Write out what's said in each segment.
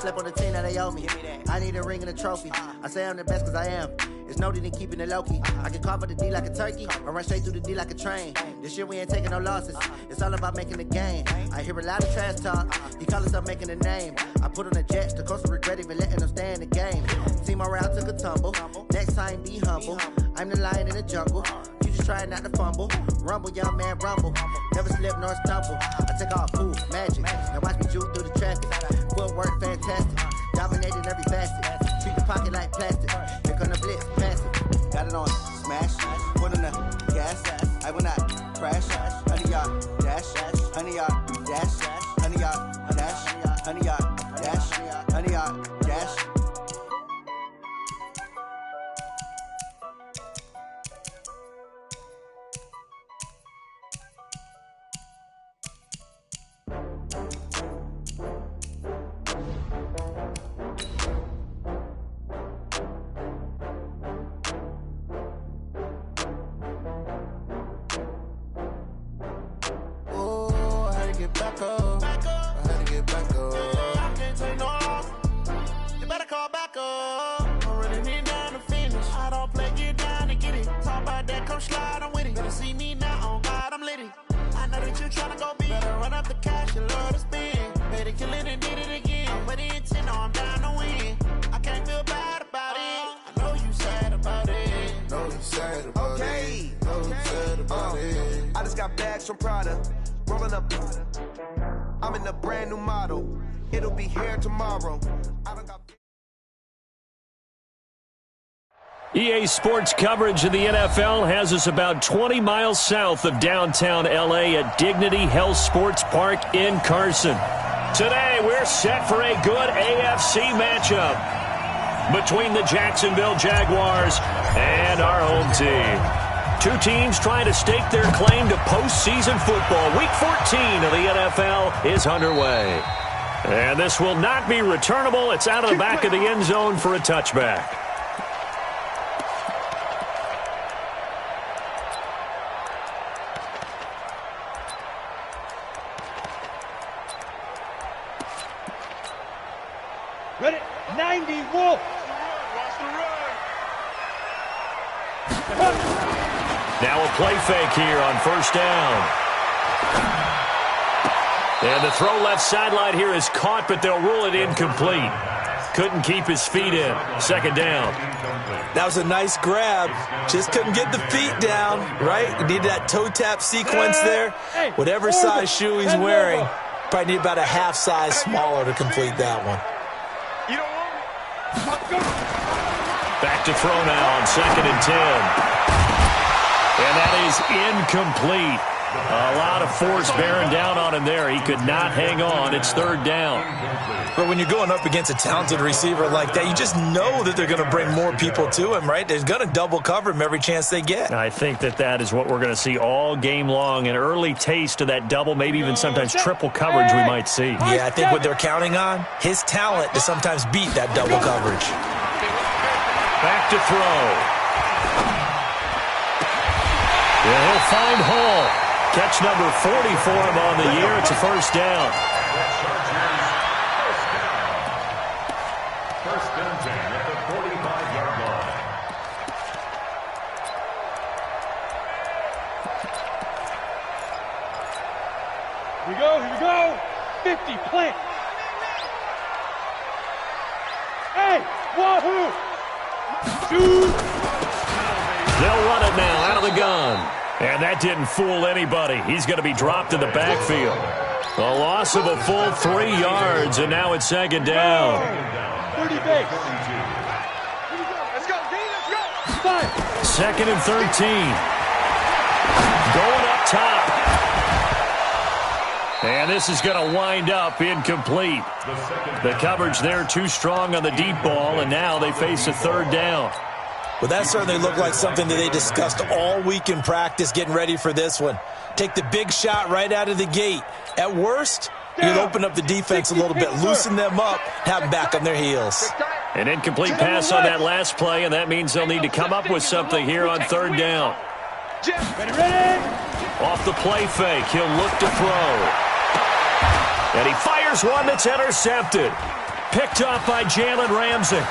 slept on the team that they owe me. I need a ring and a trophy. I say I'm the best cause I am. It's no need in keeping it low-key. I can carve up the D like a turkey, or run straight through the D like a train. This year we ain't taking no losses. It's all about making the game. I hear a lot of trash talk. He call himself making a name. I put on the Jets, the coach will regret even letting them stay in the game. Team morale took a tumble. Next time be humble. I'm the lion in the jungle. You just try not to fumble. Rumble, young man, rumble. Never slip nor stumble. I take off, cool, magic. Now watch me juke through the traffic. Footwork fantastic. Dominating every facet. Treat the pocket like plastic. Here come the blitz, pass it. Got it on smash. Put in the gas. I will not crash. 100 yard dash. 100 yard dash. 100 yard dash. 100 yard dash. 100 yard dash. I just got bags from Prada, rolling up. I'm in a brand new model. It'll be here tomorrow. I don't got. EA Sports coverage of the NFL has us about 20 miles south of downtown L.A. at Dignity Health Sports Park in Carson. Today, we're set for a good AFC matchup between the Jacksonville Jaguars and our home team. Two teams trying to stake their claim to postseason football. Week 14 of the NFL is underway. And this will not be returnable. It's out of the back of the end zone for a touchback. Ready? 90, Wolf. Now a play fake here on first down. And the throw left sideline here is caught, but they'll rule it incomplete. Couldn't keep his feet in. Second down. That was a nice grab. Just couldn't get the feet down, right? You need that toe tap sequence there. Whatever size shoe he's wearing, probably need about a half size smaller to complete that one. Back to throw now on 2nd and 10. And that is incomplete. A lot of force bearing down on him there. He could not hang on. It's 3rd down. But when you're going up against a talented receiver like that, you just know that they're going to bring more people to him, right? They're going to double cover him every chance they get. I think that is what we're going to see all game long. An early taste of that double, maybe even sometimes triple coverage we might see. Yeah, I think what they're counting on, his talent to sometimes beat that double coverage. Back to throw. Yeah, he'll find Hall. Catch number 40 for him on the year. It's a first down. First and 10 at the 45-yard line. Here we go. 50, plant. Hey, wahoo! Shoot! They'll run it now out of the gun. And that didn't fool anybody. He's going to be dropped in the backfield. A loss of a full 3 yards, and now it's 2nd down. 30 base. Let's go, D, let's go. 2nd and 13. Going up top. And this is going to wind up incomplete. The coverage there too strong on the deep ball, and now they face a 3rd down. Well, that certainly looked like something that they discussed all week in practice getting ready for this one. Take the big shot right out of the gate. At worst, you'll open up the defense a little bit, loosen them up, have them back on their heels. An incomplete pass on that last play, and that means they'll need to come up with something here on 3rd down. Ready? Off the play fake, he'll look to throw. And he fires one that's intercepted. Picked off by Jalen Ramsey.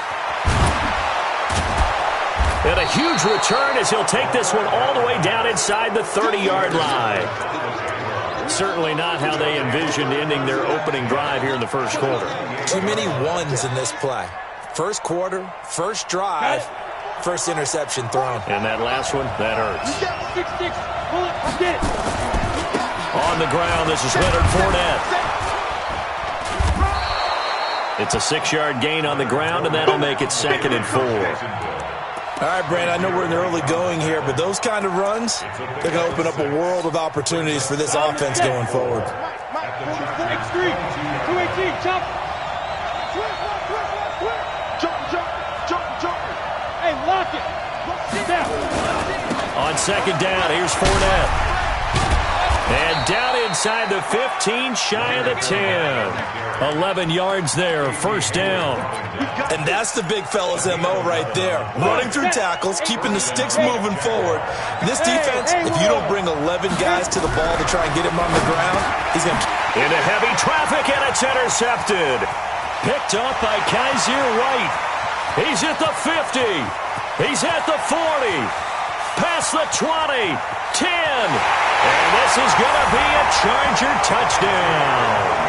And a huge return as he'll take this one all the way down inside the 30-yard line. Certainly not how they envisioned ending their opening drive here in the first quarter. Too many ones in this play. First quarter, first drive, first interception thrown. And that last one, that hurts. On the ground, this is Leonard Fournette. It's a 6-yard gain on the ground, and that'll make it 2nd and 4. All right, Brandon, I know we're in the early going here, but those kind of runs, they're going to open up a world of opportunities for this offense going forward. X3, 218, jump. Jump. Hey, lock it. Down. On 2nd down, here's Fournette. And down inside the 15, shy of the 10. 11 yards there, first down. And that's the big fella's MO right there. Running through tackles, keeping the sticks moving forward. This defense, if you don't bring 11 guys to the ball to try and get him on the ground, he's going to... Into heavy traffic, and it's intercepted. Picked up by Kaiser White. He's at the 50. He's at the 40. Past the 20. 10. And this is going to be a Charger touchdown.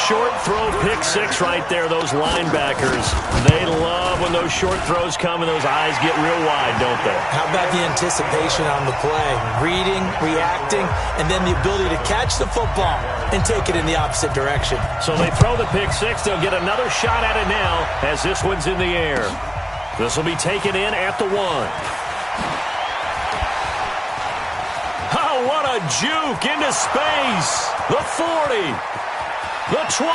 Short throw, pick 6 right there, those linebackers. They love when those short throws come and those eyes get real wide, don't they? How about the anticipation on the play? Reading, reacting, and then the ability to catch the football and take it in the opposite direction. So they throw the pick 6. They'll get another shot at it now as this one's in the air. This will be taken in at the 1. Oh, what a juke into space. The 40. The 20,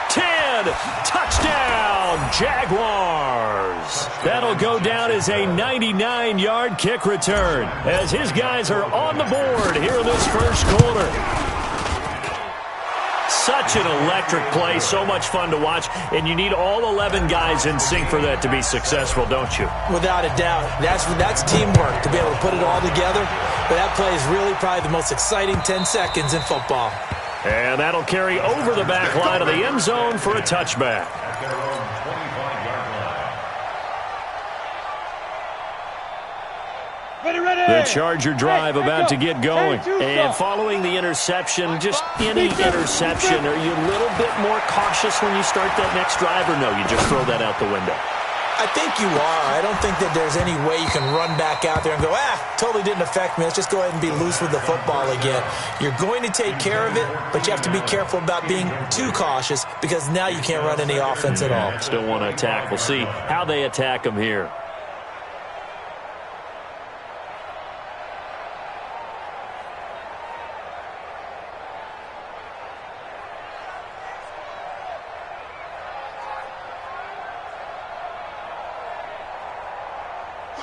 10, touchdown, Jaguars. That'll go down as a 99-yard kick return as his guys are on the board here in this first quarter. Such an electric play, so much fun to watch, and you need all 11 guys in sync for that to be successful, don't you? Without a doubt. That's teamwork to be able to put it all together. But that play is really probably the most exciting 10 seconds in football. And that'll carry over the back line of the end zone for a touchback. The Charger drive about to get going. And following the interception, just any interception, are you a little bit more cautious when you start that next drive, or no, you just throw that out the window? I think you are. I don't think that there's any way you can run back out there and go, totally didn't affect me. Let's just go ahead and be loose with the football again. You're going to take care of it, but you have to be careful about being too cautious because now you can't run any offense at all. Still want to attack. We'll see how they attack them here.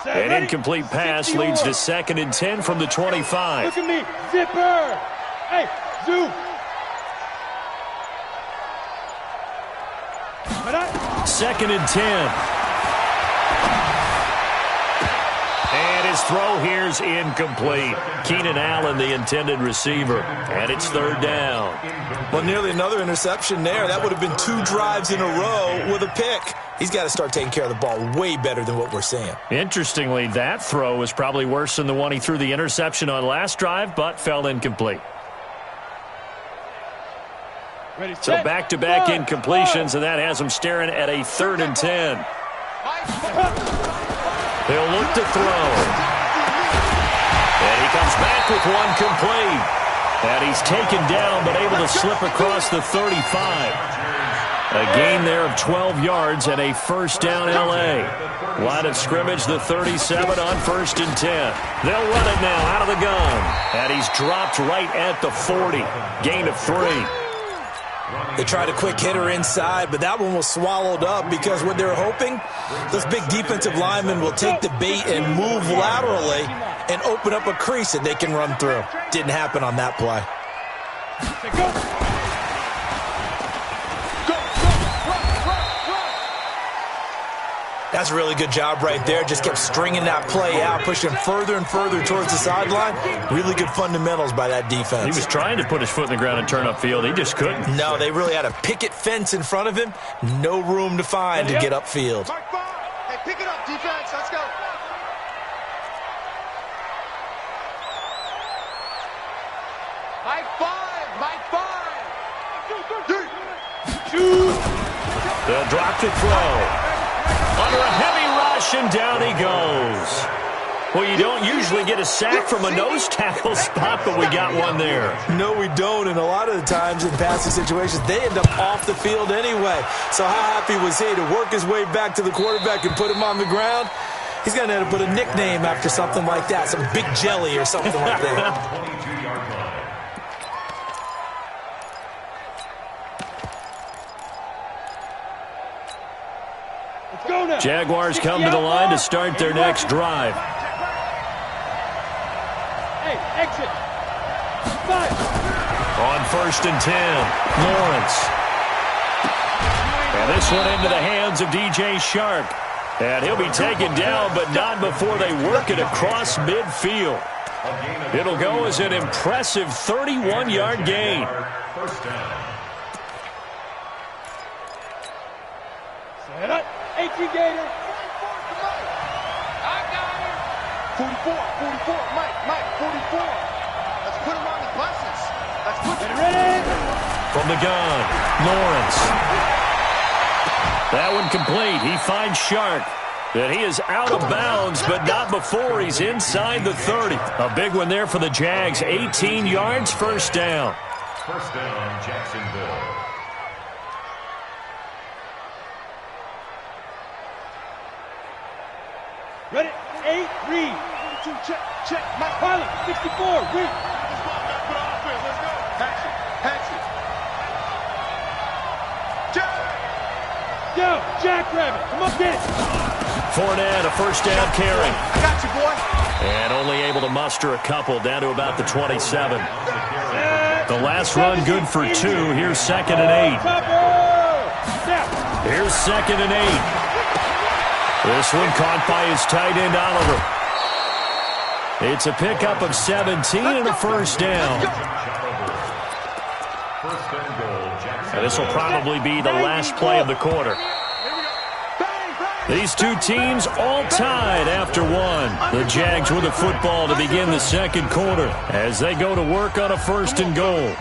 An incomplete pass leads to 2nd and 10 from the 25. Look at me, zipper. Hey, zoom. 2nd and 10. And his throw here's incomplete. Keenan Allen, the intended receiver. And it's 3rd down. Well, nearly another interception there. That would have been 2 drives in a row with a pick. He's got to start taking care of the ball way better than what we're seeing. Interestingly, that throw was probably worse than the one he threw the interception on last drive, but fell incomplete. So back-to-back incompletions, and that has him staring at a 3rd and 10. He'll look to throw. And he comes back with one complete. And he's taken down, but able to slip across the 35. A gain there of 12 yards and a 1st down L.A. Line of scrimmage, the 37 on 1st and 10. They'll run it now out of the gun. And he's dropped right at the 40. Gain of 3. They tried a quick hitter inside, but that one was swallowed up because what they're hoping, those big defensive linemen will take the bait and move laterally and open up a crease that they can run through. Didn't happen on that play. That's a really good job right there. Just kept stringing that play out, pushing further and further towards the sideline. Really good fundamentals by that defense. He was trying to put his foot in the ground and turn upfield. He just couldn't. No, they really had a picket fence in front of him. No room to find to get upfield. Hey, pick it up, defense. Let's go. Mike 5. Mike 5. They'll drop to throw. Under a heavy rush, and down he goes. Well, you don't usually get a sack from a nose tackle spot, but we got one there. No, we don't, and a lot of the times in passing situations, they end up off the field anyway. So how happy was he to work his way back to the quarterback and put him on the ground? He's going to have to put a nickname after something like that, some Big Jelly or something like that. 22-yard line. Jaguars come to the line to start their next drive. Hey, exit. 5. On 1st and 10, Lawrence. And this one into the hands of DJ Shark. And he'll be taken down, but not before they work it across midfield. It'll go as an impressive 31-yard gain. First down. Set up. 18 Gator. 44, I got him. 44, Mike, 44. Let's put him on the buses. Let's put him ready. From the gun, Lawrence. That one complete. He finds Shark. And he is out of bounds, but not before he's inside the 30. A big one there for the Jags. 18 yards, first down. First down, Jacksonville. Ready? 8, read. 42, check. Mike Pilot, 64, read. Let's go. Pass it. Go, Jackrabbit. Come on, get it. Fournette, a first down carry. I got you, boy. And only able to muster a couple down to about the 27. The last run good for 2. Here's 2nd and 8. Here's 2nd and 8. This one caught by his tight end, Oliver. It's a pickup of 17 and a first down. And this will probably be the last play of the quarter. These two teams all tied after one. The Jags with the football to begin the second quarter as they go to work on a 1st and goal.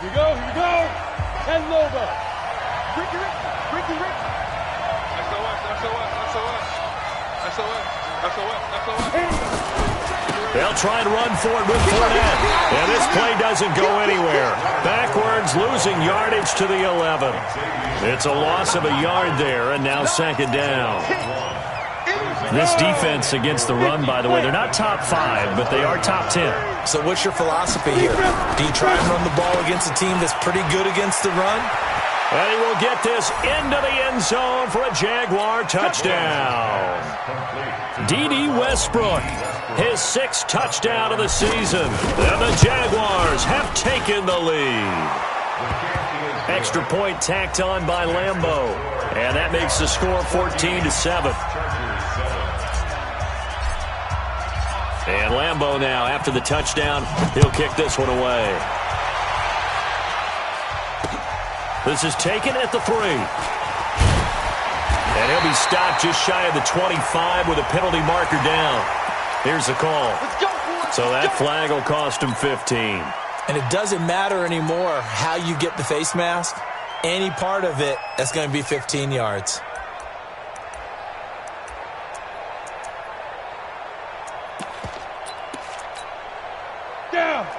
Here we go. And Lobo. Ricky. SOS. They'll try and run for it with Fournette. And this play doesn't go anywhere. Backwards, losing yardage to the 11. It's a loss of a yard there, and now 2nd down. This defense against the run, by the way, they're not top 5, but they are top 10. So what's your philosophy here? Do you try and run the ball against a team that's pretty good against the run? And he will get this into the end zone for a Jaguar touchdown. D.D. Westbrook, his 6th touchdown of the season. And the Jaguars have taken the lead. Extra point tacked on by Lambeau. And that makes the score 14-7. And Lambeau now, after the touchdown, he'll kick this one away. This is taken at the 3. And he'll be stopped just shy of the 25 with a penalty marker down. Here's the call. So that flag will cost him 15. And it doesn't matter anymore how you get the face mask. Any part of it, that's going to be 15 yards.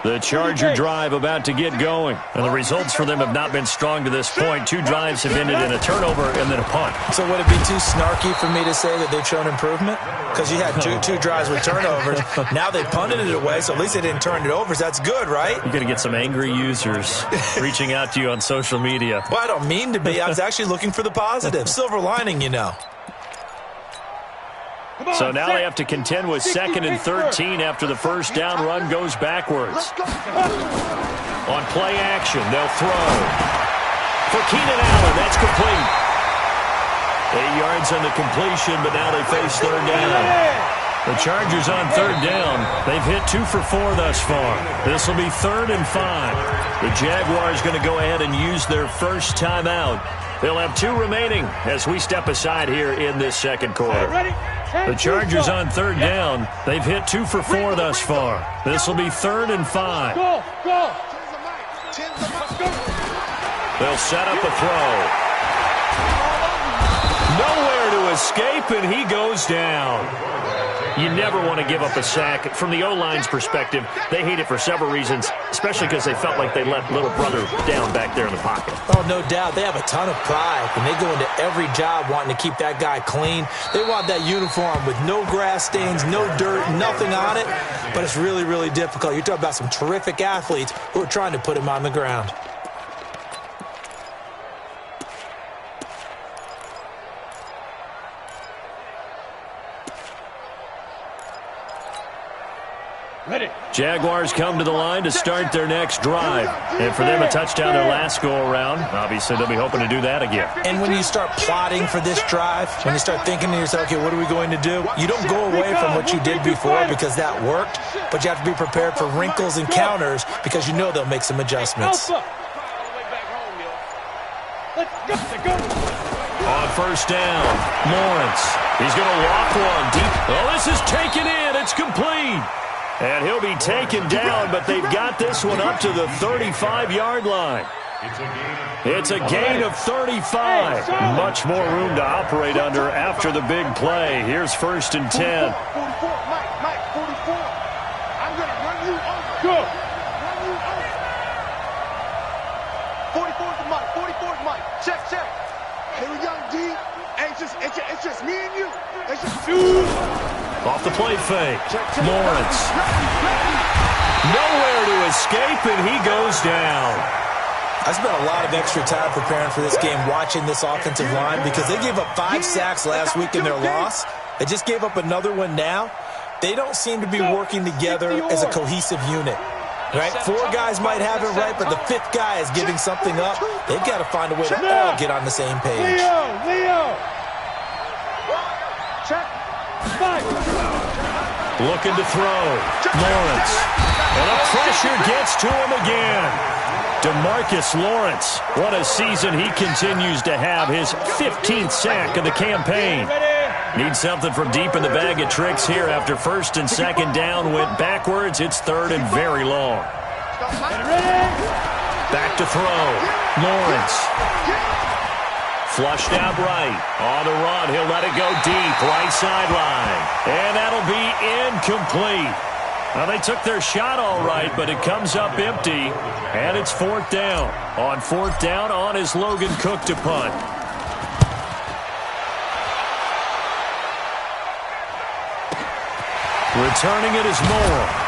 The Charger drive about to get going. And the results for them have not been strong to this point. 2 drives have ended in a turnover and then a punt. So would it be too snarky for me to say that they've shown improvement? Because you had two drives with turnovers. Now they punted it away, so at least they didn't turn it over. So that's good, right? You're going to get some angry users reaching out to you on social media. Well, I don't mean to be. I was actually looking for the positive. Silver lining, you know. So now they have to contend with 2nd and 13 after the first down run goes backwards. On play action, they'll throw. for Keenan Allen. That's complete. 8 yards on the completion, but now they face third down. The Chargers on third down. They've hit 2 for 4 thus far. This will be 3rd and 5. The Jaguars going to go ahead and use their first timeout. They'll have 2 remaining as we step aside here in this second quarter. The Chargers on third down. They've hit 2 for 4 thus far. This will be 3rd and 5. They'll set up a throw. Nowhere to escape, and he goes down. You never want to give up a sack. From the O-line's perspective, they hate it for several reasons, especially because they felt like they let little brother down back there in the pocket. Oh, no doubt. They have a ton of pride, and they go into every job wanting to keep that guy clean. They want that uniform with no grass stains, no dirt, nothing on it, but it's really, really difficult. You're talking about some terrific athletes who are trying to put him on the ground. Jaguars come to the line to start their next drive. And for them, a touchdown their last go-around. Obviously, they'll be hoping to do that again. And when you start plotting for this drive, when you start thinking to yourself, okay, what are we going to do? You don't go away from what you did before because that worked, but you have to be prepared for wrinkles and counters because you know they'll make some adjustments. On first down, Lawrence. He's going to walk one deep. Oh, this is taken in. It's complete. And he'll be taken down, but they've got this one up to the 35-yard line. It's a gain of 35. Much more room to operate under after the big play. Here's 1st and 10. 44, Mike, 44. I'm going to run you over. Go. Run you over. 44 to Mike, 44 to Mike. Check. Here we go, D. It's just me and you. It's just you. Off the play fake, Lawrence. Nowhere to escape, and he goes down. I spent a lot of extra time preparing for this game watching this offensive line because they gave up 5 sacks last week in their loss. They just gave up another one now. They don't seem to be working together as a cohesive unit. Right? 4 guys might have it right, but the 5th guy is giving something up. They've got to find a way to all get on the same page. Leo. Check. Looking to throw. Lawrence. And the pressure gets to him again. DeMarcus Lawrence. What a season he continues to have. His 15th sack of the campaign. Needs something from deep in the bag of tricks here after 1st and 2nd down went backwards. It's 3rd and very long. Back to throw. Lawrence. Flushed out right. On the run. He'll let it go deep. Right sideline. And that'll be incomplete. Well, they took their shot all right, but it comes up empty. And it's 4th down. On 4th down, on is Logan Cook to punt. Returning it is Moore.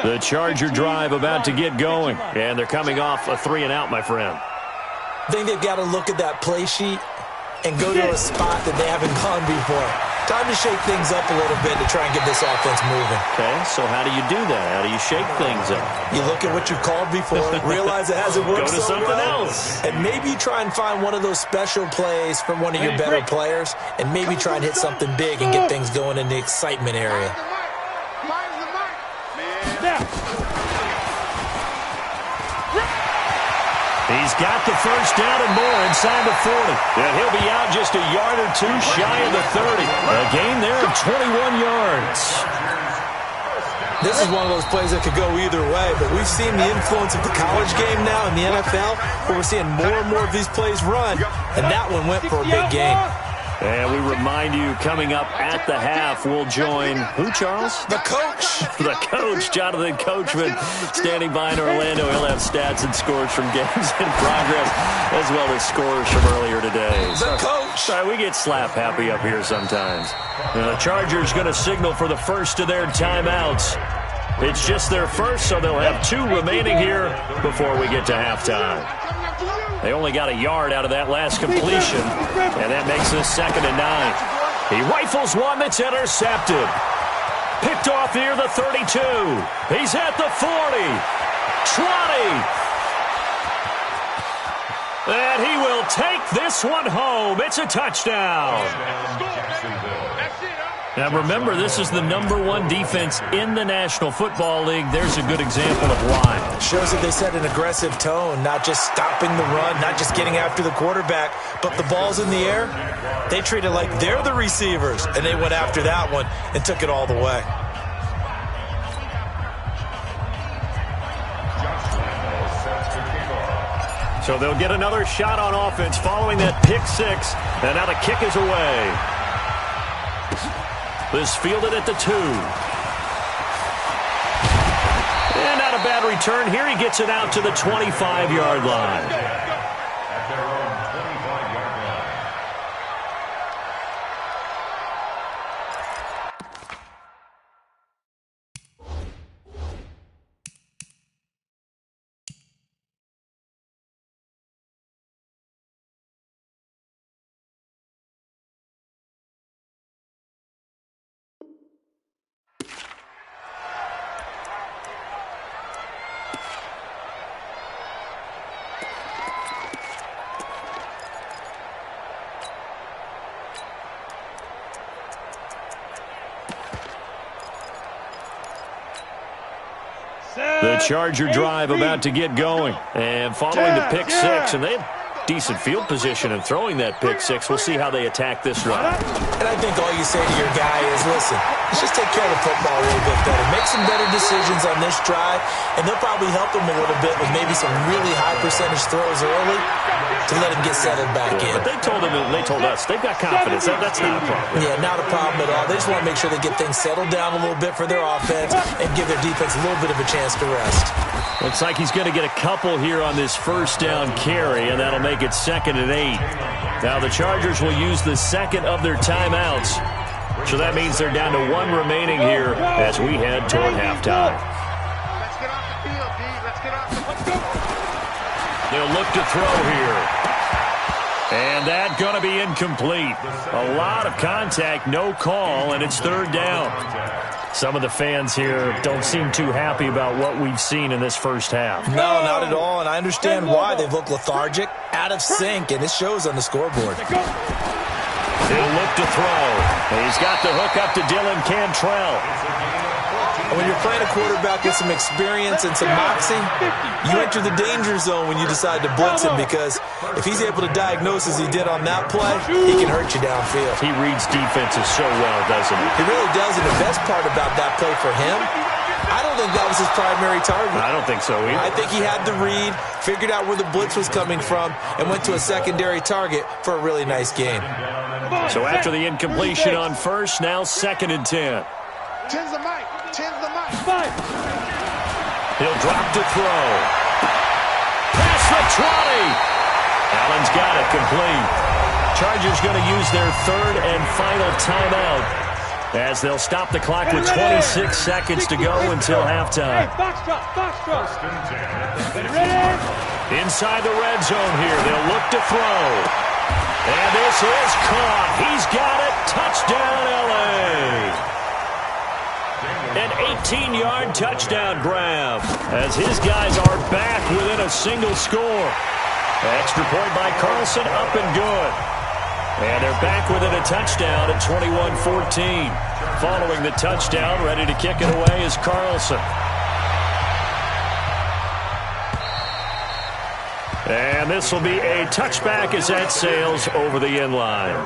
The Charger drive about to get going. And they're coming off a 3-and-out, my friend. I think they've got to look at that play sheet and go to a spot that they haven't gone before. Time to shake things up a little bit to try and get this offense moving. Okay, so how do you do that? How do you shake things up? You look at what you've called before, realize it hasn't worked Go to so something well, else. and maybe try and find one of those special plays from one of your better players, and maybe try and hit something big and get things going in the excitement area. He's got the first down and more inside the 40. And he'll be out just a yard or 2 shy of the 30. A gain there of 21 yards. This is one of those plays that could go either way, but we've seen the influence of the college game now in the NFL, where we're seeing more and more of these plays run, and that one went for a big gain. And we remind you, coming up at the half, we'll join who, Charles? The coach. The coach, Jonathan Coachman, standing by in Orlando. He'll have stats and scores from games in progress, as well as scores from earlier today. The coach. Sorry, we get slap happy up here sometimes. The Chargers going to signal for the first of their timeouts. It's just their first, so they'll have 2 remaining here before we get to halftime. They only got a yard out of that last completion, and that makes this 2nd and 9. He rifles one that's intercepted. Picked off near the 32. He's at the 40. 20. And he will take this one home. It's a touchdown. Now remember, this is the #1 defense in the National Football League. There's a good example of why. Shows that they set an aggressive tone, not just stopping the run, not just getting after the quarterback, but the ball's in the air. They treat it like they're the receivers, and they went after that one and took it all the way. So they'll get another shot on offense following that pick 6, and now the kick is away. This fielded at the 2. And not a bad return here. He gets it out to the 25-yard line. At their own 25-yard line. The Charger drive about to get going. And following the pick 6, and they have decent field position in throwing that pick 6. We'll see how they attack this drive. And I think all you say to your guy is, listen, let's just take care of the football a little bit better. Make some better decisions on this drive, and they'll probably help him a little bit with maybe some really high percentage throws early to let him get settled back in. But they told us they've got confidence. That's not a problem. Yeah, not a problem at all. They just want to make sure they get things settled down a little bit for their offense and give their defense a little bit of a chance to rest. Looks like he's going to get a couple here on this first down carry, and that'll make it 2nd and 8. Now the Chargers will use the second of their timeouts. So that means they're down to 1 remaining here as we head toward halftime. Let's get off the field, D. Let's get off the field. They'll look to throw here. And that's going to be incomplete. A lot of contact, no call, and it's 3rd down. Some of the fans here don't seem too happy about what we've seen in this first half. No, not at all, and I understand why. They've looked lethargic, out of sync, and it shows on the scoreboard. He'll look to throw. He's got the hook up to Dylan Cantrell. When you're playing a quarterback with some experience and some moxie, you enter the danger zone when you decide to blitz him, because if he's able to diagnose as he did on that play, he can hurt you downfield. He reads defenses so well, doesn't he? He really does, and the best part about that play for him, I don't think that was his primary target. I don't think so either. I think he had the read, figured out where the blitz was coming from, and went to a secondary target for a really nice gain. So after the incompletion on first, now 2nd and 10. 10's the mic. 10's the mic. 5. He'll drop to throw. Pass the 20. Allen's got it complete. Chargers going to use their 3rd and final timeout as they'll stop the clock with 26 seconds to go until halftime. Box drop. Box drop. Ready? Inside the red zone here. They'll look to throw. And this is caught. He's got it. Touchdown, L.A. An 18-yard touchdown grab as his guys are back within a single score. Extra point by Carlson, up and good. And they're back within a touchdown at 21-14. Following the touchdown, ready to kick it away is Carlson. And this will be a touchback as that sails over the end line.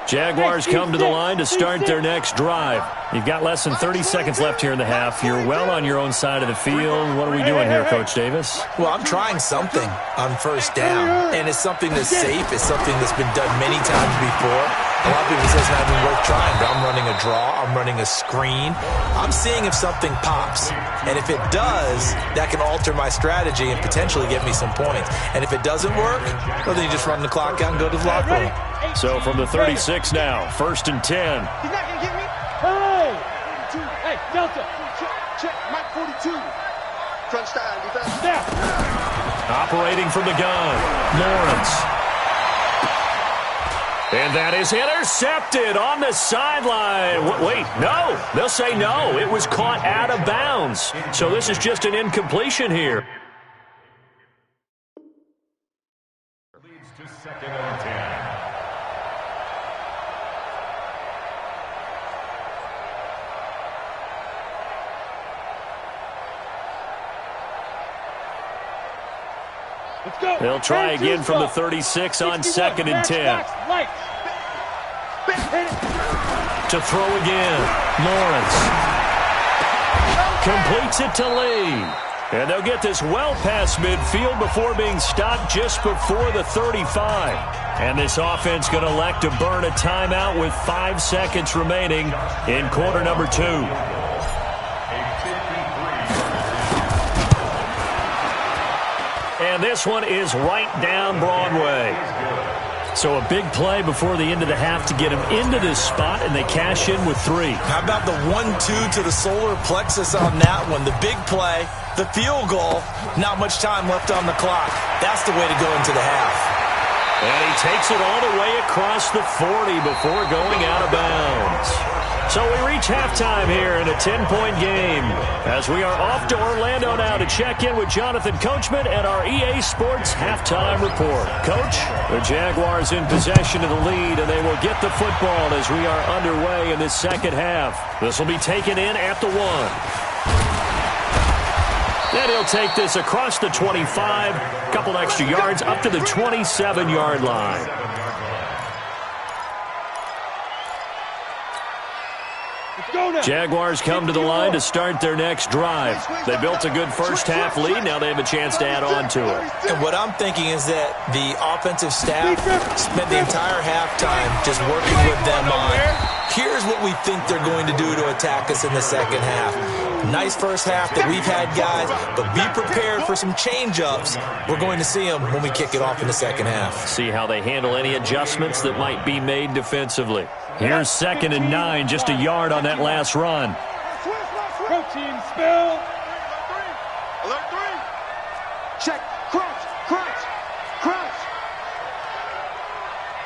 Jaguars come to the line to start their next drive. You've got less than 30 seconds left here in the half. You're well on your own side of the field. What are we doing here, Coach Davis? Well, I'm trying something on first down, and it's something that's safe. It's something that's been done many times before. A lot of people say it's not even worth trying, but I'm running a draw. I'm running a screen. I'm seeing if something pops. And if it does, that can alter my strategy and potentially get me some points. And if it doesn't work, well, then you just run the clock out and go to the locker room. So from the 36 now, 1st and 10. He's not going to get me. Hey! 42. Hey, Delta. Check. Mike 42. Crunch time. Defense. Snap. Operating from the gun, Lawrence. And that is intercepted on the sideline. Wait, no. They'll say no. It was caught out of bounds. So this is just an incompletion here. Leads to 2nd and 10. Let's go. They'll try again from the 36 on 2nd and 10. To throw again, Lawrence. Completes it to Lee. And they'll get this well past midfield before being stopped just before the 35. And this offense going to elect to burn a timeout with 5 seconds remaining in quarter number 2. And this one is right down Broadway. So a big play before the end of the half to get him into this spot, and they cash in with 3. How about the 1-2 to the solar plexus on that one? The big play, the field goal, not much time left on the clock. That's the way to go into the half. And he takes it all the way across the 40 before going out of bounds. So we reach halftime here in a 10-point game as we are off to Orlando now to check in with Jonathan Coachman and our EA Sports halftime report. Coach, the Jaguars in possession of the lead, and they will get the football as we are underway in this second half. This will be taken in at the 1. And he'll take this across the 25, couple extra yards up to the 27-yard line. Jaguars come to the line to start their next drive. They built a good first-half lead. Now they have a chance to add on to it. And what I'm thinking is that the offensive staff spent the entire halftime just working with them on, here's what we think they're going to do to attack us in the second half. Nice first half that we've had, guys, but be prepared for some change-ups. We're going to see them when we kick it off in the second half. See how they handle any adjustments that might be made defensively. Here's 2nd and 9, just a yard on that last run. Protein spill. Alert 3. Check. Crunch.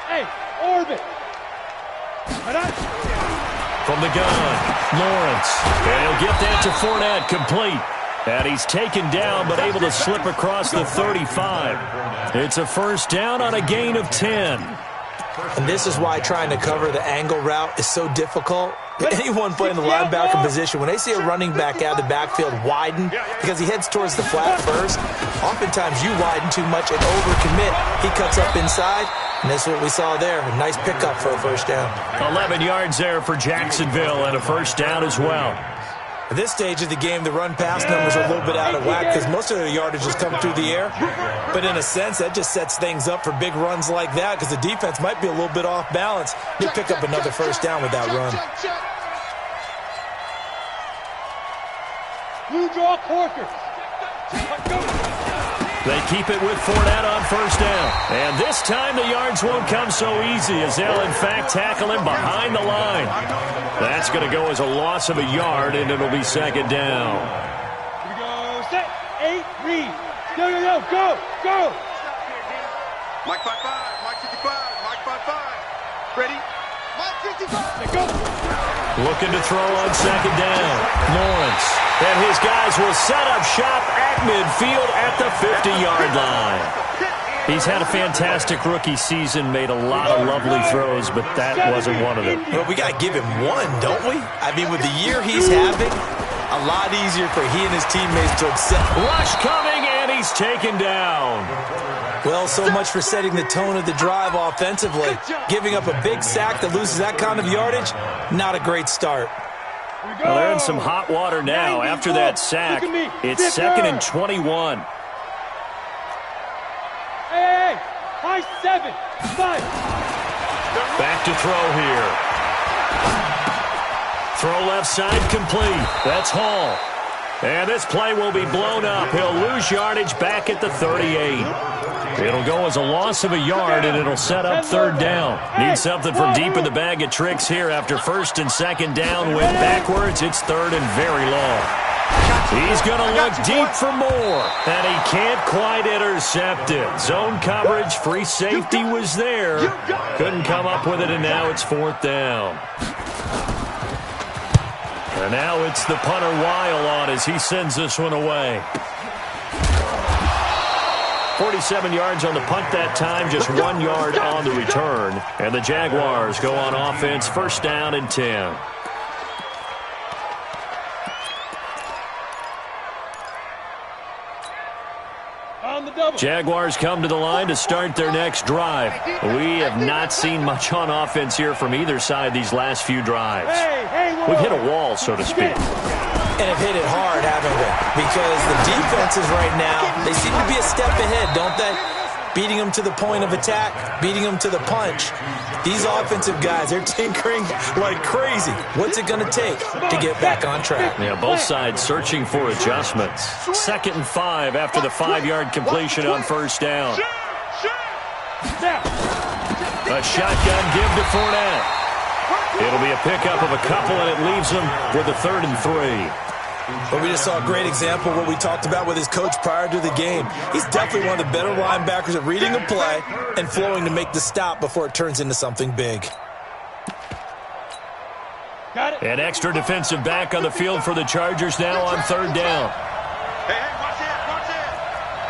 Hey, orbit. From the gun, Lawrence. And he'll get that to Fournette, complete. And he's taken down but able to slip across the 35. It's a first down on a gain of 10. And this is why trying to cover the angle route is so difficult. Anyone playing the linebacker position, when they see a running back out of the backfield widen because he heads towards the flat first, oftentimes you widen too much and overcommit. He cuts up inside, and that's what we saw there. A nice pickup for a first down. 11 yards there for Jacksonville and a first down as well. At this stage of the game, the run-pass numbers are a little bit out of whack because most of their yardage has come through the air. But in a sense, that just sets things up for big runs like that because the defense might be a little bit off balance. They pick up another first down with that run. Blue draw Corker. They keep it with Fournette on first down. And this time the yards won't come so easy as they'll, in fact, tackle him behind the line. That's going to go as a loss of a yard, and it'll be second down. Here we go. Set. 8. Read. Go. Mike 5-5. Mike 55. Mike 5-5. Ready? Mike 55. Go. Looking to throw on second down. Lawrence. And his guys will set up shop at midfield at the 50-yard line. He's had a fantastic rookie season, made a lot of lovely throws, but that wasn't one of them. Well, we got to give him one, don't we? I mean, with the year he's having, a lot easier for he and his teammates to accept. Rush coming, and he's taken down. Well, so much for setting the tone of the drive offensively. Giving up a big sack that loses that kind of yardage, not a great start. Well, they're in some hot water now. After that sack, it's 2nd and 21. Hey, high 7, 5. Back to throw here. Throw left side complete. That's Hall. And this play will be blown up. He'll lose yardage back at the 38. It'll go as a loss of a yard, and it'll set up third down. Need something from deep in the bag of tricks here after first and second down. Went backwards. It's third and very long. He's going to look deep for more, and he can't quite intercept it. Zone coverage, free safety was there. Couldn't come up with it, and now it's fourth down. And now it's the punter Weil on as he sends this one away. 47 yards on the punt that time, just 1 yard on the return. And the Jaguars go on offense, first down and 10. Jaguars come to the line to start their next drive. We have not seen much on offense here from either side these last few drives. We've hit a wall, so to speak. And have hit it hard, haven't we? Because the defenses right now, they seem to be a step ahead, don't they? Beating them to the point of attack, beating them to the punch. These offensive guys, they're tinkering like crazy. What's it going to take to get back on track? Yeah, both sides searching for adjustments. 2nd and 5 after the 5-yard completion on first down. A shotgun give to Fournette. It'll be a pickup of a couple, and it leaves him with a 3rd and 3. But we just saw a great example of what we talked about with his coach prior to the game. He's definitely one of the better linebackers at reading a play and flowing to make the stop before it turns into something big. An extra defensive back on the field for the Chargers now on 3rd down. Hey, watch that.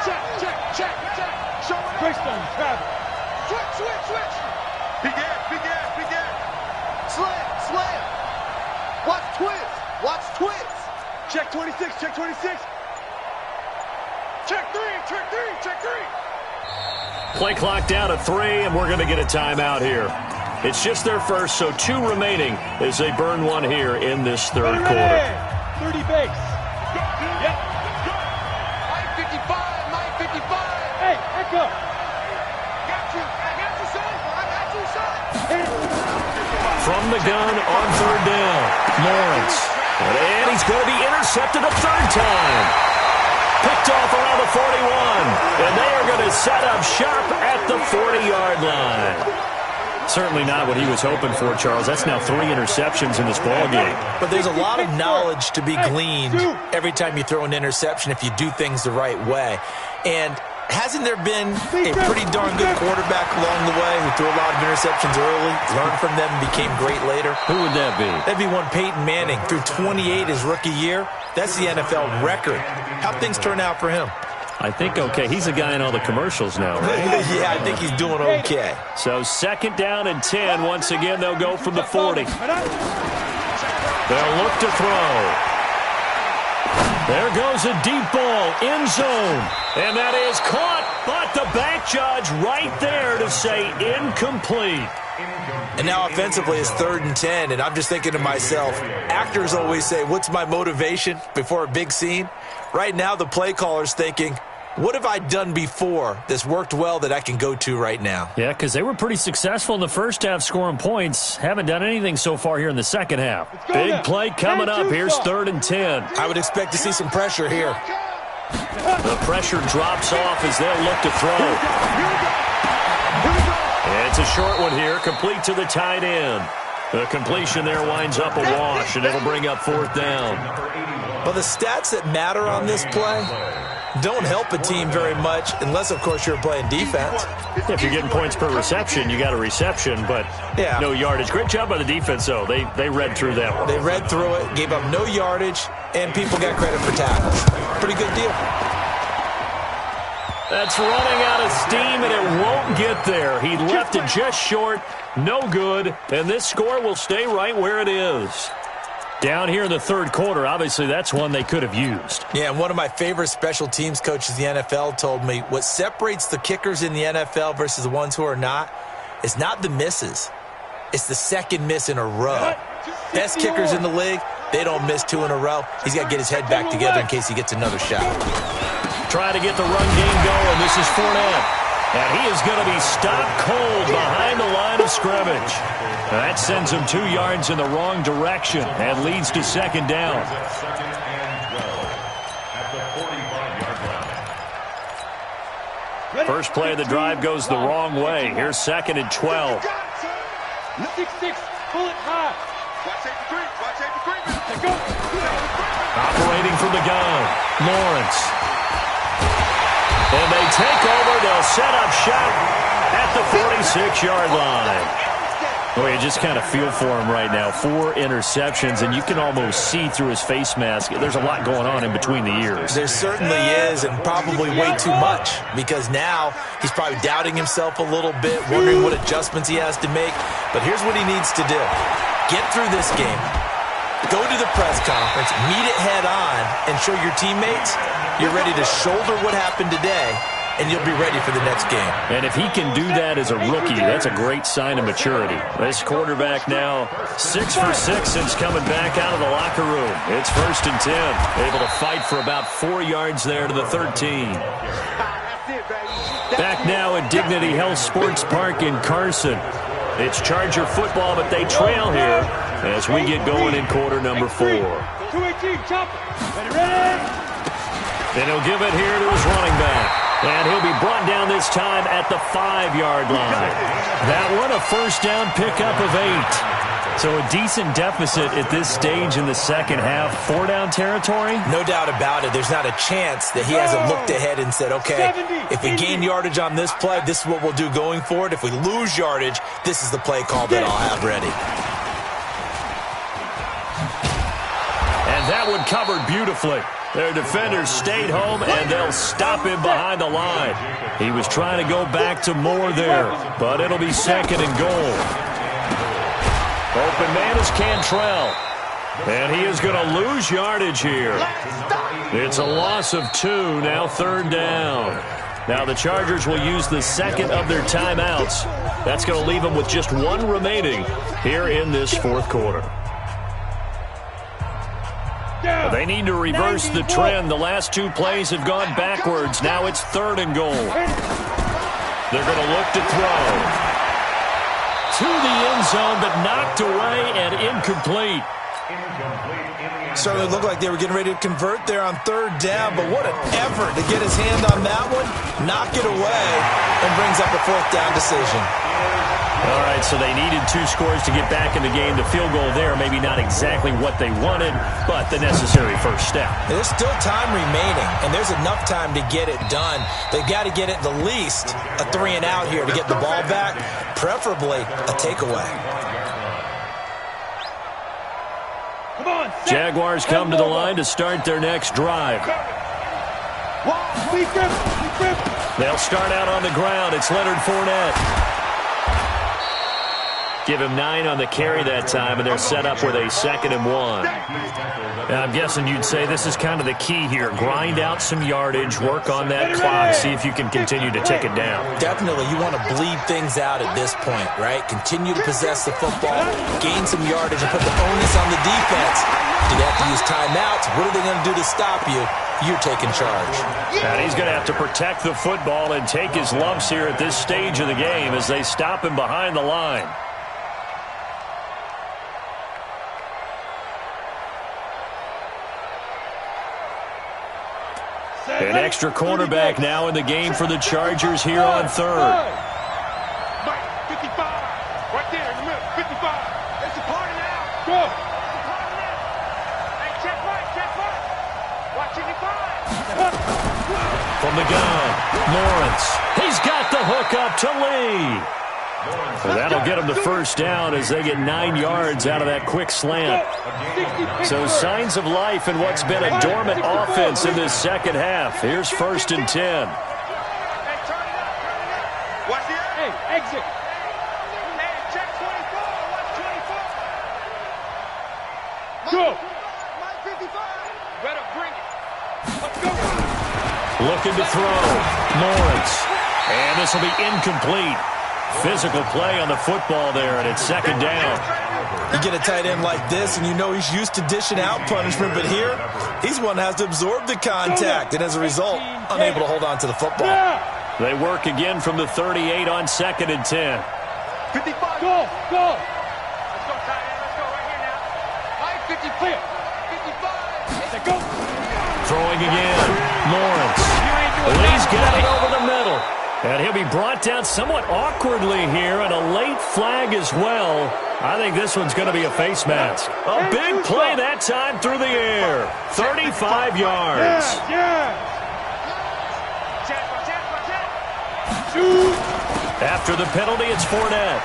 Check. Show it. Greystone, travel. Switch. Big gap. Slam. Watch twist. Check 26. Check 3. Play clock down to 3, and we're going to get a timeout here. It's just their first, so 2 remaining as they burn one here in this third quarter. 30 base. Yep. 955. Hey, echo. Got you, son. From the gun on 3rd down, Lawrence. And he's going to be intercepted a 3rd time. Picked off around the 41. And they are going to set up shop at the 40-yard line. Certainly not what he was hoping for, Charles. That's now 3 interceptions in this ballgame. But there's a lot of knowledge to be gleaned every time you throw an interception if you do things the right way. And hasn't there been a pretty darn good quarterback along the way who threw a lot of interceptions early, learned from them, and became great later? Who would that be? That'd be one Peyton Manning. Threw 28 his rookie year. That's the NFL record. How'd things turn out for him? I think okay. He's a guy in all the commercials now, right? Yeah, I think he's doing okay. So 2nd down and 10. Once again, they'll go from the 40. They'll look to throw. There goes a deep ball, end zone. And that is caught, but the back judge right there to say incomplete. And now offensively it's 3rd and 10, and I'm just thinking to myself, actors always say, what's my motivation before a big scene? Right now the play caller's thinking, what have I done before that's worked well that I can go to right now? Yeah, because they were pretty successful in the first half scoring points. Haven't done anything so far here in the second half. Big play coming up. Here's 3rd and 10. I would expect to see some pressure here. The pressure drops off as they'll look to throw. And it's a short one here, complete to the tight end. The completion there winds up a wash, and it'll bring up 4th down. Well, the stats that matter on this play don't help a team very much unless, of course, you're playing defense. If you're getting points per reception, you got a reception, but no yardage. Great job by the defense, though. They read through that one. They read through it, gave up no yardage, and people got credit for tackles. Pretty good deal. That's running out of steam, and it won't get there. He left it just short, no good, and this score will stay right where it is. Down here in the third quarter, obviously that's one they could have used. Yeah, and one of my favorite special teams coaches in the NFL told me what separates the kickers in the NFL versus the ones who are not is not the misses. It's the second miss in a row. Best kickers in the league, they don't miss 2 in a row. He's got to get his head back together in case he gets another shot. Try to get the run game going. This is Fournette. And he is going to be stopped cold behind the line of scrimmage. That sends him 2 yards in the wrong direction and leads to second down. Second and 12 at the 45-yard line. First play of the drive goes the wrong way. Here's second and 12. 6-6, pull it high. Watch 83, go. Operating from the gun, Lawrence. And they take over. They'll set up shop at the 46-yard line. Well, you just kind of feel for him right now. 4 interceptions, and you can almost see through his face mask. There's a lot going on in between the ears. There certainly is, and probably way too much, because now he's probably doubting himself a little bit, wondering what adjustments he has to make. But here's what he needs to do. Get through this game. Go to the press conference, meet it head on, and show your teammates you're ready to shoulder what happened today, and you'll be ready for the next game. And if he can do that as a rookie, that's a great sign of maturity. This quarterback now 6 for 6 since coming back out of the locker room. It's first and 10. Able to fight for about 4 yards there to the 13. Back now at Dignity Health Sports Park in Carson. It's Charger football, but they trail here as we get going in quarter number 4. 2-18, chop it. Ready? And he'll give it here to his running back. And he'll be brought down this time at the 5-yard line. That one a first down pickup of 8. So a decent deficit at this stage in the second half. 4-down territory? No doubt about it. There's not a chance that he hasn't looked ahead and said, okay, if we gain yardage on this play, this is what we'll do going forward. If we lose yardage, this is the play call that I'll have ready. And that one covered beautifully. Their defenders stayed home, and they'll stop him behind the line. He was trying to go back to Moore there, but it'll be second and goal. Open man is Cantrell, and he is going to lose yardage here. It's a loss of 2, now third down. Now the Chargers will use the second of their timeouts. That's going to leave them with just 1 remaining here in this fourth quarter. They need to reverse the trend. The last 2 plays have gone backwards. Now it's third and goal. They're going to look to throw. To the end zone, but knocked away and incomplete. Certainly looked like they were getting ready to convert there on third down, but what an effort to get his hand on that one, knock it away, and brings up a 4th down decision. All right, so they needed 2 scores to get back in the game. The field goal there, maybe not exactly what they wanted, but the necessary first step. There's still time remaining, and there's enough time to get it done. They've got to get at the least a 3 and out here to get the ball back, preferably a takeaway. Come on, Jaguars come to the line to start their next drive. They'll start out on the ground. It's Leonard Fournette. Give him 9 on the carry that time, and they're set up with a 2nd and 1. Now, I'm guessing you'd say this is kind of the key here. Grind out some yardage, work on that clock, see if you can continue to tick it down. Definitely, you want to bleed things out at this point, right? Continue to possess the football, gain some yardage, and put the onus on the defense. Do they have to use timeouts? What are they going to do to stop you? You're taking charge. And he's going to have to protect the football and take his lumps here at this stage of the game as they stop him behind the line. An extra cornerback now in the game for the Chargers here on third. Mike, 55. Right there in the middle, 55. It's a party now. Go. It's a party now. Hey, check right. Watch 85. From the gun, Lawrence. He's got the hook up to Lee. Well, that'll get them the first down as they get 9 yards out of that quick slant. So signs of life in what's been a dormant offense in this second half. Here's first and 10. Hey, exit. Hey, check 24. Watch 24. Go. Mike 55. Better bring it. Let's go. Looking to throw. Lawrence. And this will be incomplete. Physical play on the football there, and it's second down. You get a tight end like this, and you know he's used to dishing out punishment, but here, he's one that has to absorb the contact, and as a result, unable to hold on to the football. They work again from the 38 on 2nd and 10. 55. Go. Let's go, tight end. Let's go right here now. Right, 55. 55. Let's go. Throwing again. Lawrence. Lee's got it over the middle. And he'll be brought down somewhat awkwardly here, and a late flag as well. I think this one's going to be a face mask. A big play that time through the air. 35 yards. After the penalty, it's Fournette.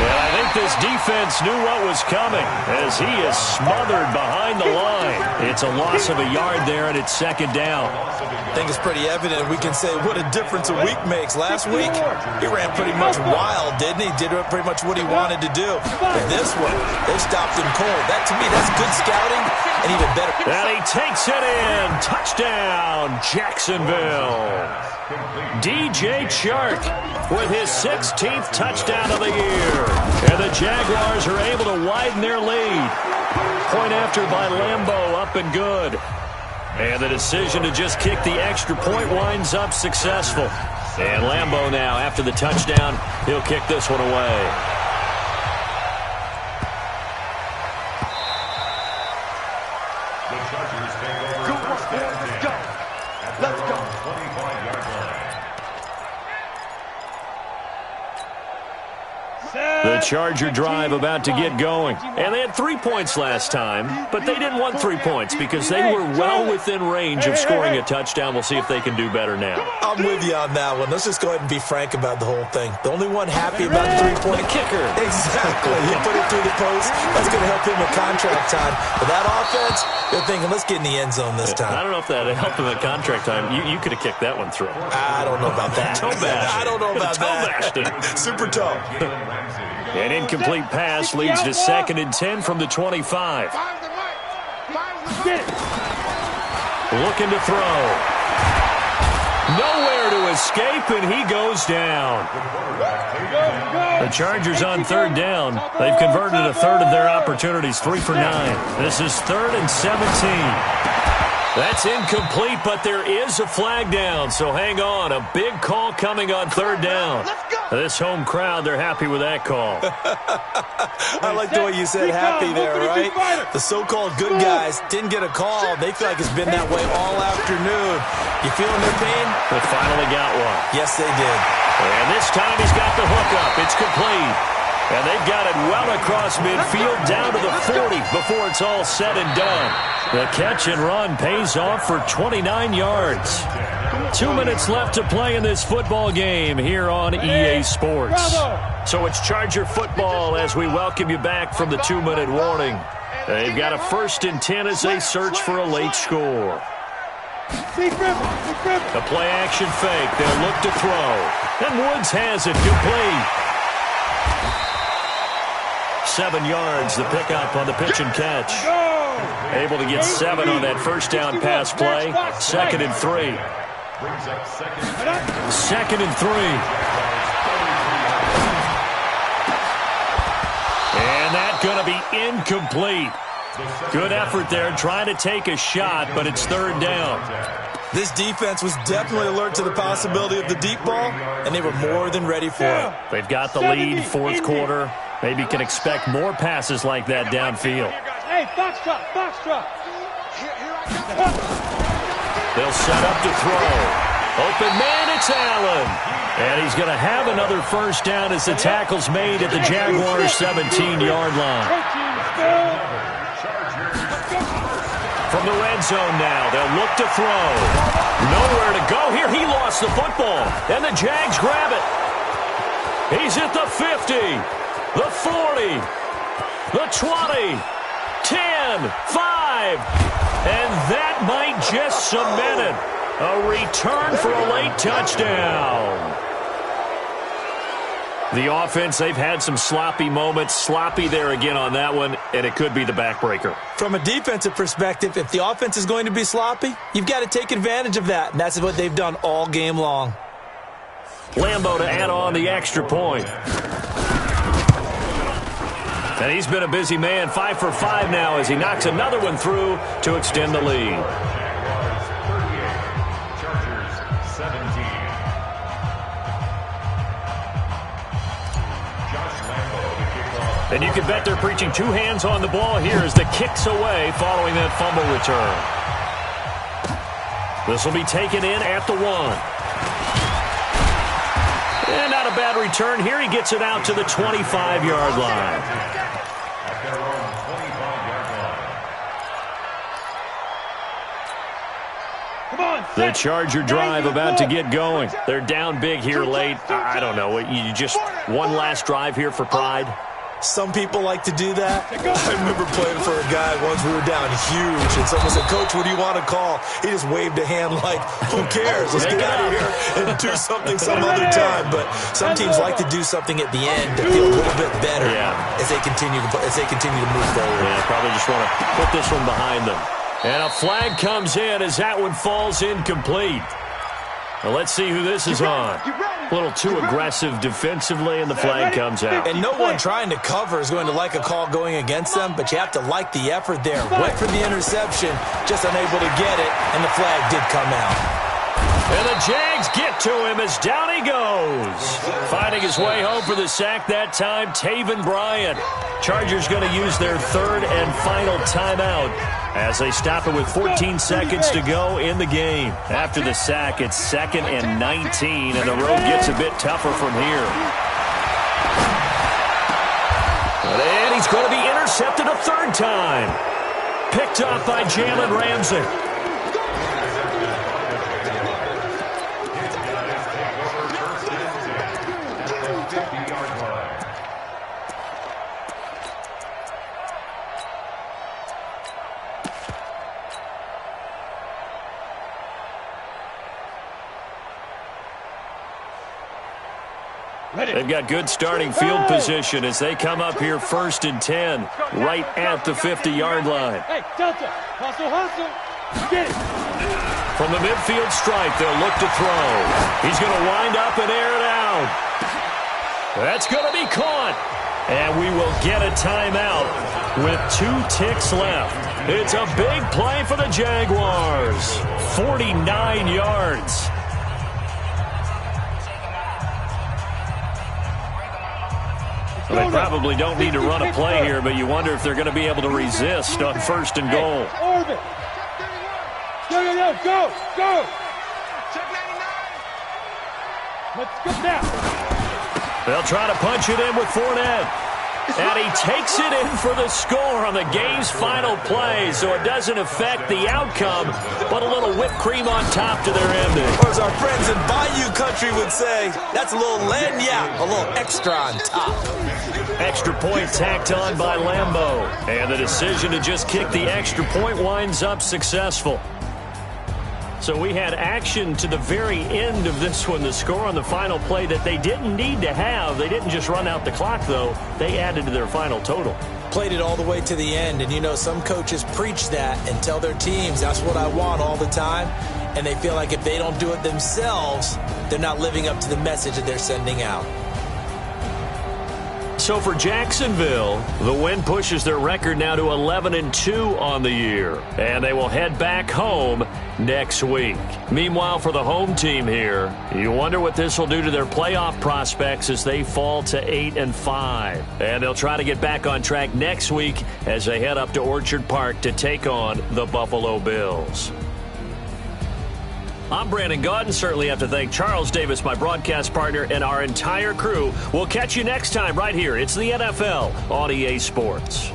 And I think this defense knew what was coming as he is smothered behind the line. It's a loss of a yard there, and it's 2nd down. I think it's pretty evident. We can say what a difference a week makes. Last week, he ran pretty much wild, didn't he? Did pretty much what he wanted to do. But this one, they stopped him cold. That, to me, that's good scouting and even better. And he takes it in. Touchdown, Jacksonville. DJ Chark with his 16th touchdown of the year. And the Jaguars are able to widen their lead. Point after by Lambeau, up and good. And the decision to just kick the extra point winds up successful. And Lambeau now, after the touchdown, he'll kick this one away. The Chargers take over first and 10. Let's go. 25-yard line. The Charger drive about to get going. And they had 3 points last time, but they didn't want 3 points because they were well within range of scoring a touchdown. We'll see if they can do better now. I'm with you on that one. Let's just go ahead and be frank about the whole thing. The only one happy about the 3-point kicker. Exactly. He put it through the post. That's going to help him with contract time. But that offense, they're thinking, let's get in the end zone this time. I don't know if that helped him at contract time. You could have kicked that one through. I don't know about that. Toe bashed. I don't know about that. Super toe. An incomplete pass leads to 2nd and 10 from the 25. Looking to throw. Nowhere to escape, and he goes down. The Chargers on 3rd down. They've converted a third of their opportunities, 3 for 9. This is 3rd and 17. That's incomplete, but there is a flag down, so hang on. A big call coming on 3rd down. This home crowd, they're happy with that call. I like the way you said happy there, right? The so-called good guys didn't get a call. They feel like it's been that way all afternoon. You feeling their pain? They finally got one. Yes, they did. And this time he's got the hookup. It's complete. And they've got it well across midfield down to the 40 before it's all said and done. The catch and run pays off for 29 yards. 2 minutes left to play in this football game here on EA Sports. So it's Charger football as we welcome you back from the 2-minute warning. They've got a 1st and 10 as they search for a late score. The play-action fake. They'll look to throw. And Woods has it complete. 7 yards, the pickup on the pitch and catch. Able to get 7 on that 1st down pass play. 2nd and 3. 2nd and 3. And that's going to be incomplete. Good effort there, trying to take a shot, but it's 3rd down. This defense was definitely alert to the possibility of the deep ball, and they were more than ready for it. They've got the lead, 4th quarter. Maybe can expect more passes like that downfield. Hey, box drop. They'll set up to throw. Open man, it's Allen. And he's going to have another 1st down as the tackle's made at the Jaguars' 17-yard line. From the red zone now, they'll look to throw. Nowhere to go here. He lost the football, and the Jags grab it. He's at the 50, the 40, the 20, 10, 5, and that might just cement it. A return for a late touchdown. The offense, they've had some sloppy moments. Sloppy there again on that one, and it could be the backbreaker. From a defensive perspective, if the offense is going to be sloppy, you've got to take advantage of that, and that's what they've done all game long. Lambeau to add on the extra point. And he's been a busy man, 5 for 5 now as he knocks another one through to extend the lead. And you can bet they're preaching two hands on the ball here as the kick's away following that fumble return. This will be taken in at the 1. And not a bad return here. He gets it out to the 25-yard line. At their own 25-yard line. The Charger drive about to get going. They're down big here late. I don't know. You just one last drive here for pride. Some people like to do that. I remember playing for a guy once we were down huge, and someone said, "Coach, what do you want to call?" He just waved a hand like, "Who cares? Let's get out of here and do something some other time." But some teams like to do something at the end to feel a little bit better as they continue to move forward. Yeah, probably just want to put this one behind them. And a flag comes in as that one falls incomplete. Well, let's see who this is on. A little too aggressive defensively, and the flag comes out. And no one trying to cover is going to like a call going against them, but you have to like the effort there. Went for the interception, just unable to get it, and the flag did come out. And the Jags get to him as down he goes. Finding his way home for the sack that time, Taven Bryan. Chargers going to use their third and final timeout as they stop it with 14 seconds to go in the game. After the sack, it's 2nd and 19, and the road gets a bit tougher from here. And he's going to be intercepted a third time. Picked off by Jalen Ramsey. They've got good starting field position as they come up here 1st and 10, right at the 50-yard line. Hey, Delta, hustle. Get it. From the midfield stripe, they'll look to throw. He's going to wind up and air it out. That's going to be caught. And we will get a timeout with 2 ticks left. It's a big play for the Jaguars. 49 yards. Well, they probably don't need to run a play here, but you wonder if they're going to be able to resist on 1st and goal. Orbit. Go. Let's go now. They'll try to punch it in with Fournette. And he takes it in for the score on the game's final play, so it doesn't affect the outcome, but a little whipped cream on top to their ending. Or as our friends in Bayou Country would say, that's a little lagniappe, a little extra on top. Extra point tacked on by Lambeau. And the decision to just kick the extra point winds up successful. So we had action to the very end of this one, the score on the final play that they didn't need to have. They didn't just run out the clock, though. They added to their final total. Played it all the way to the end, and you know some coaches preach that and tell their teams that's what I want all the time, and they feel like if they don't do it themselves, they're not living up to the message that they're sending out. So for Jacksonville, the win pushes their record now to 11-2 on the year. And they will head back home next week. Meanwhile, for the home team here, you wonder what this will do to their playoff prospects as they fall to 8-5. And they'll try to get back on track next week as they head up to Orchard Park to take on the Buffalo Bills. I'm Brandon Gaudin. Certainly have to thank Charles Davis, my broadcast partner, and our entire crew. We'll catch you next time right here. It's the NFL on EA Sports.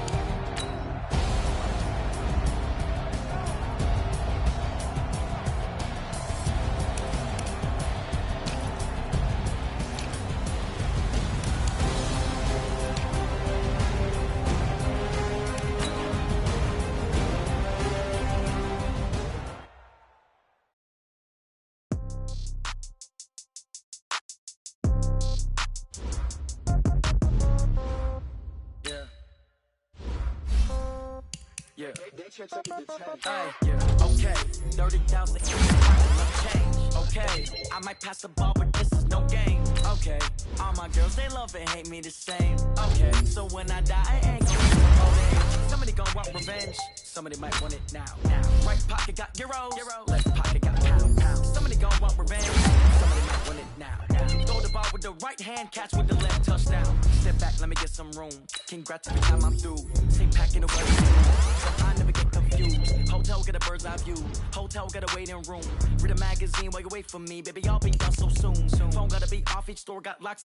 Okay, 30,000 change. Okay, I might pass the ball, but this is no game. Okay, all my girls, they love and hate me the same. Okay, so when I die, I ain't gonna be no old. Somebody gonna want revenge. Somebody might want it now. Right pocket got euros. Left pocket got pound. Somebody gonna want revenge. Somebody might want it now. Throw the ball with the the right hand, catch with the left, touchdown. Step back, let me get some room. Congrats every time I'm through. Stay packing away. So I never get confused. Hotel get a bird's eye view. Hotel get a waiting room. Read a magazine while you wait for me. Baby, I'll be done so soon. Phone gotta be off, each store got locks.